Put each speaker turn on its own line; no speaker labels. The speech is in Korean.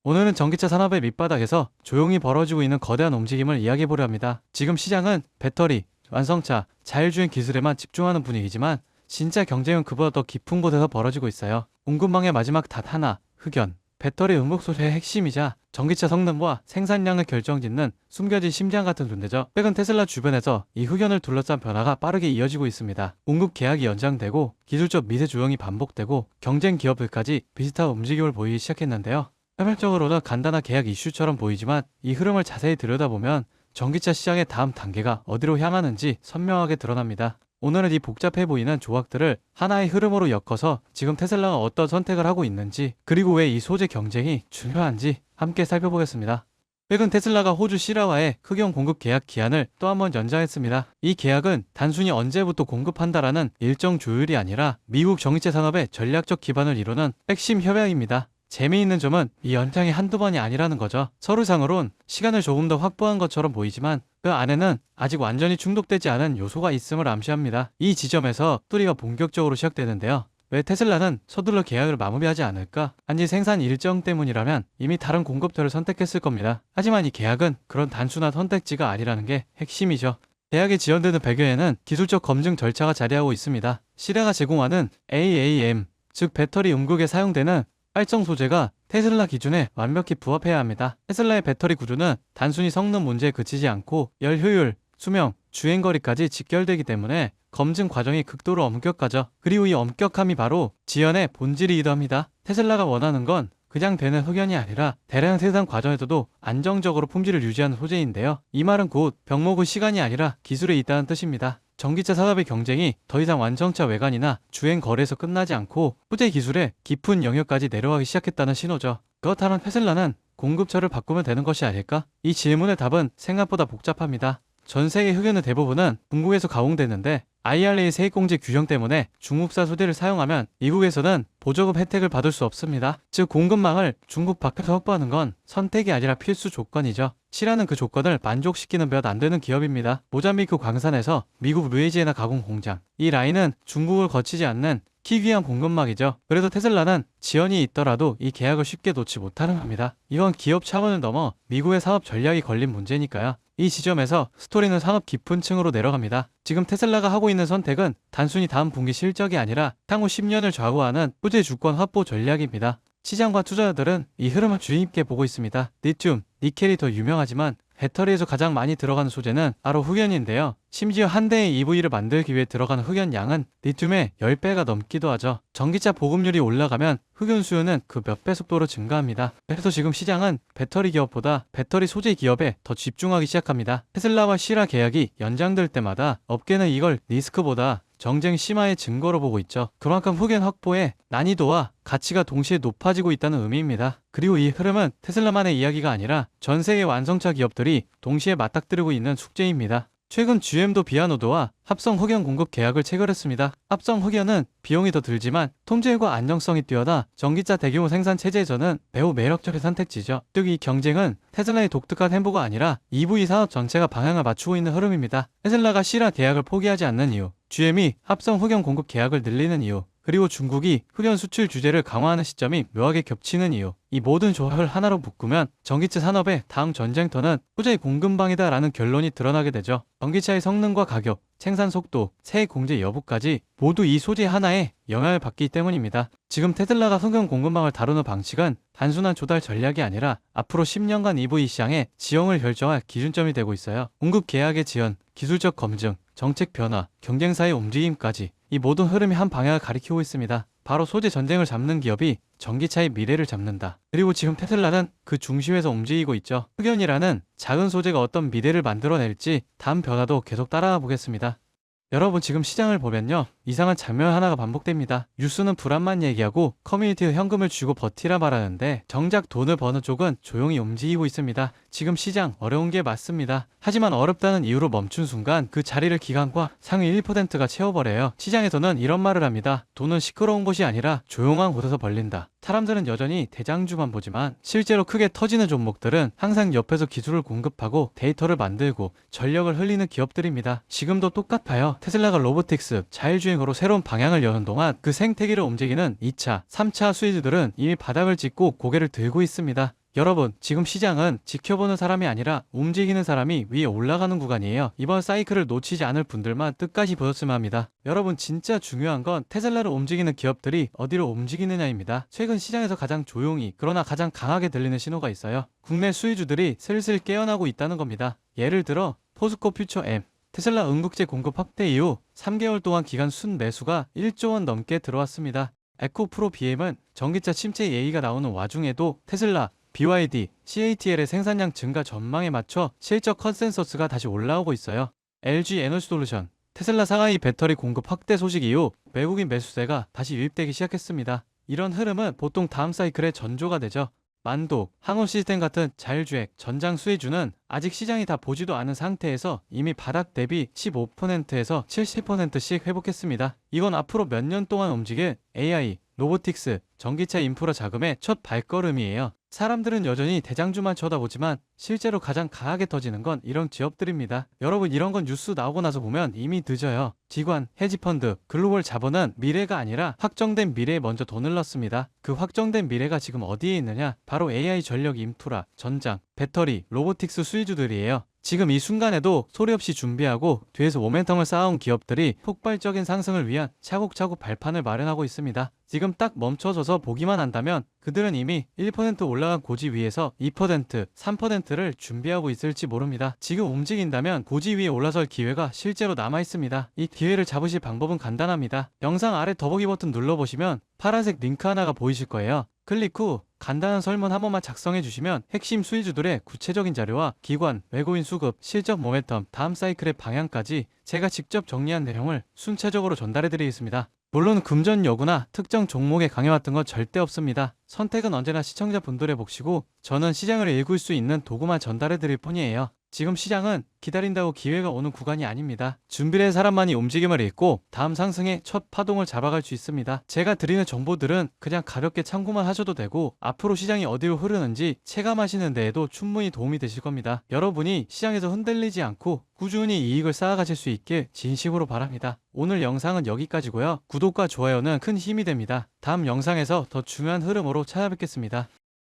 오늘은 전기차 산업의 밑바닥에서 조용히 벌어지고 있는 거대한 움직임을 이야기해보려 합니다. 지금 시장은 배터리, 완성차, 자율주행 기술에만 집중하는 분위기지만 진짜 경쟁은 그보다 더 깊은 곳에서 벌어지고 있어요. 공급망의 마지막 닷 하나, 흑연. 배터리 음극 소재의 핵심이자 전기차 성능과 생산량을 결정짓는 숨겨진 심장 같은 존재죠. 최근 테슬라 주변에서 이 흑연을 둘러싼 변화가 빠르게 이어지고 있습니다. 공급 계약이 연장되고 기술적 미세 조정이 반복되고 경쟁 기업들까지 비슷한 움직임을 보이기 시작했는데요. 표면적으로는 간단한 계약 이슈처럼 보이지만 이 흐름을 자세히 들여다보면 전기차 시장의 다음 단계가 어디로 향하는지 선명하게 드러납니다. 오늘은 이 복잡해 보이는 조각들을 하나의 흐름으로 엮어서 지금 테슬라가 어떤 선택을 하고 있는지, 그리고 왜 이 소재 경쟁이 중요한지 함께 살펴보겠습니다. 최근 테슬라가 호주 시라와의 흑연 공급 계약 기한을 또 한 번 연장했습니다. 이 계약은 단순히 언제부터 공급한다라는 일정 조율이 아니라 미국 전기차 산업의 전략적 기반을 이루는 핵심 협약입니다. 재미있는 점은 이 연장이 한두 번이 아니라는 거죠. 서류상으론 시간을 조금 더 확보한 것처럼 보이지만 그 안에는 아직 완전히 충족되지 않은 요소가 있음을 암시합니다. 이 지점에서 스토리가 본격적으로 시작되는데요. 왜 테슬라는 서둘러 계약을 마무리하지 않을까? 단지 생산 일정 때문이라면 이미 다른 공급처를 선택했을 겁니다. 하지만 이 계약은 그런 단순한 선택지가 아니라는 게 핵심이죠. 계약이 지연되는 배경에는 기술적 검증 절차가 자리하고 있습니다. 시라가 제공하는 AAM, 즉 배터리 음극에 사용되는 활성 소재가 테슬라 기준에 완벽히 부합해야 합니다. 테슬라의 배터리 구조는 단순히 성능 문제에 그치지 않고 열 효율, 수명, 주행거리까지 직결되기 때문에 검증 과정이 극도로 엄격하죠. 그리고 이 엄격함이 바로 지연의 본질이기도 합니다. 테슬라가 원하는 건 그냥 되는 흑연이 아니라 대량 생산 과정에서도 안정적으로 품질을 유지하는 소재인데요. 이 말은 곧 병목의 시간이 아니라 기술에 있다는 뜻입니다. 전기차 산업의 경쟁이 더 이상 완성차 외관이나 주행 거리에서 끝나지 않고 소재 기술의 깊은 영역까지 내려가기 시작했다는 신호죠. 그렇다면 테슬라는 공급처를 바꾸면 되는 것이 아닐까? 이 질문의 답은 생각보다 복잡합니다. 전 세계 흑연의 대부분은 중국에서 가공되는데 IRA 세액공제 규정 때문에 중국산 소재를 사용하면 미국에서는 보조금 혜택을 받을 수 없습니다. 즉 공급망을 중국 밖에서 확보하는 건 선택이 아니라 필수 조건이죠. 시라는 그 조건을 만족시키는 몇 안 되는 기업입니다. 모잠비크 광산에서 미국 루이지애나 가공 공장. 이 라인은 중국을 거치지 않는 희귀한 공급망이죠. 그래서 테슬라는 지연이 있더라도 이 계약을 쉽게 놓지 못하는 겁니다. 이건 기업 차원을 넘어 미국의 사업 전략이 걸린 문제니까요. 이 지점에서 스토리는 산업 깊은 층으로 내려갑니다. 지금 테슬라가 하고 있는 선택은 단순히 다음 분기 실적이 아니라 향후 10년을 좌우하는 소재 주권 확보 전략입니다. 시장과 투자자들은 이 흐름을 주의 깊게 보고 있습니다. 리튬, 니켈이 더 유명하지만 배터리에서 가장 많이 들어가는 소재는 바로 흑연인데요. 심지어 한 대의 EV를 만들기 위해 들어가는 흑연 양은 리튬의 10배가 넘기도 하죠. 전기차 보급률이 올라가면 흑연 수요는 그 몇 배 속도로 증가합니다. 그래서 지금 시장은 배터리 기업보다 배터리 소재 기업에 더 집중하기 시작합니다. 테슬라와 시라 계약이 연장될 때마다 업계는 이걸 리스크보다 정쟁 심화의 증거로 보고 있죠. 그만큼 흑연 확보의 난이도와 가치가 동시에 높아지고 있다는 의미입니다. 그리고 이 흐름은 테슬라만의 이야기가 아니라 전 세계 완성차 기업들이 동시에 맞닥뜨리고 있는 숙제입니다. 최근 GM도 비아노드와 합성 흑연 공급 계약을 체결했습니다. 합성 흑연은 비용이 더 들지만 통제율과 안정성이 뛰어나 전기차 대규모 생산 체제에서는 매우 매력적인 선택지죠. 즉 이 경쟁은 테슬라의 독특한 행보가 아니라 EV 산업 전체가 방향을 맞추고 있는 흐름입니다. 테슬라가 시라 계약을 포기하지 않는 이유, GM이 합성 흑연 공급 계약을 늘리는 이유, 그리고 중국이 흑연 수출 규제를 강화하는 시점이 묘하게 겹치는 이유, 이 모든 조합을 하나로 묶으면 전기차 산업의 다음 전쟁터는 소재의 공급망이다라는 결론이 드러나게 되죠. 전기차의 성능과 가격, 생산 속도, 세액 공제 여부까지 모두 이 소재 하나에 영향을 받기 때문입니다. 지금 테슬라가 흑연 공급망을 다루는 방식은 단순한 조달 전략이 아니라 앞으로 10년간 EV 시장의 지형을 결정할 기준점이 되고 있어요. 공급 계약의 지연, 기술적 검증, 정책 변화, 경쟁사의 움직임까지 이 모든 흐름이 한 방향을 가리키고 있습니다. 바로 소재 전쟁을 잡는 기업이 전기차의 미래를 잡는다. 그리고 지금 테슬라는 그 중심에서 움직이고 있죠. 흑연이라는 작은 소재가 어떤 미래를 만들어낼지 다음 변화도 계속 따라가 보겠습니다. 여러분 지금 시장을 보면요. 이상한 장면 하나가 반복됩니다. 뉴스는 불안만 얘기하고 커뮤니티에 현금을 주고 버티라 말하는데 정작 돈을 버는 쪽은 조용히 움직이고 있습니다. 지금 시장 어려운 게 맞습니다. 하지만 어렵다는 이유로 멈춘 순간 그 자리를 기관과 상위 1%가 채워버려요. 시장에서는 이런 말을 합니다. 돈은 시끄러운 곳이 아니라 조용한 곳에서 벌린다. 사람들은 여전히 대장주만 보지만 실제로 크게 터지는 종목들은 항상 옆에서 기술을 공급하고 데이터를 만들고 전력을 흘리는 기업들입니다. 지금도 똑같아요. 테슬라가 로보틱스, 자율주행으로 새로운 방향을 여는 동안 그 생태계를 움직이는 2차, 3차 수혜주들은 이미 바닥을 찍고 고개를 들고 있습니다. 여러분, 지금 시장은 지켜보는 사람이 아니라 움직이는 사람이 위에 올라가는 구간이에요. 이번 사이클을 놓치지 않을 분들만 끝까지 보셨으면 합니다. 여러분, 진짜 중요한 건 테슬라를 움직이는 기업들이 어디로 움직이느냐입니다. 최근 시장에서 가장 조용히 그러나 가장 강하게 들리는 신호가 있어요. 국내 수혜주들이 슬슬 깨어나고 있다는 겁니다. 예를 들어 포스코 퓨처 M, 테슬라 응급제 공급 확대 이후 3개월 동안 기간 순매수가 1조 원 넘게 들어왔습니다. 에코프로 BM은 전기차 침체 얘기가 나오는 와중에도 테슬라, BYD, CATL의 생산량 증가 전망에 맞춰 실적 컨센서스가 다시 올라오고 있어요. LG 에너지솔루션, 테슬라 상하이 배터리 공급 확대 소식 이후 외국인 매수세가 다시 유입되기 시작했습니다. 이런 흐름은 보통 다음 사이클의 전조가 되죠. 만독, 항우시스템 같은 자율주행, 전장 수혜주는 아직 시장이 다 보지도 않은 상태에서 이미 바닥 대비 15%에서 70%씩 회복했습니다. 이건 앞으로 몇 년 동안 움직일 AI, 로보틱스, 전기차 인프라 자금의 첫 발걸음이에요. 사람들은 여전히 대장주만 쳐다보지만 실제로 가장 강하게 터지는 건 이런 기업들입니다. 여러분, 이런 건 뉴스 나오고 나서 보면 이미 늦어요. 기관, 헤지펀드, 글로벌 자본은 미래가 아니라 확정된 미래에 먼저 돈을 넣습니다. 그 확정된 미래가 지금 어디에 있느냐? 바로 AI 전력 인프라, 전장, 배터리, 로보틱스 수혜주들이에요. 지금 이 순간에도 소리 없이 준비하고 뒤에서 모멘텀을 쌓아온 기업들이 폭발적인 상승을 위한 차곡차곡 발판을 마련하고 있습니다. 지금 딱 멈춰서서 보기만 한다면 그들은 이미 1% 올라간 고지 위에서 2%, 3%를 준비하고 있을지 모릅니다. 지금 움직인다면 고지 위에 올라설 기회가 실제로 남아 있습니다. 이 기회를 잡으실 방법은 간단합니다. 영상 아래 더보기 버튼 눌러보시면 파란색 링크 하나가 보이실 거예요. 클릭 후 간단한 설문 한 번만 작성해 주시면 핵심 수혜주들의 구체적인 자료와 기관, 외국인 수급, 실적 모멘텀, 다음 사이클의 방향까지 제가 직접 정리한 내용을 순차적으로 전달해 드리겠습니다. 물론 금전 여부나 특정 종목에 강해왔던 건 절대 없습니다. 선택은 언제나 시청자분들의 몫이고 저는 시장을 읽을 수 있는 도구만 전달해 드릴 뿐이에요. 지금 시장은 기다린다고 기회가 오는 구간이 아닙니다. 준비를 한 사람만이 움직임을 읽고 다음 상승의 첫 파동을 잡아갈 수 있습니다. 제가 드리는 정보들은 그냥 가볍게 참고만 하셔도 되고 앞으로 시장이 어디로 흐르는지 체감하시는 데에도 충분히 도움이 되실 겁니다. 여러분이 시장에서 흔들리지 않고 꾸준히 이익을 쌓아가실 수 있길 진심으로 바랍니다. 오늘 영상은 여기까지고요. 구독과 좋아요는 큰 힘이 됩니다. 다음 영상에서 더 중요한 흐름으로 찾아뵙겠습니다.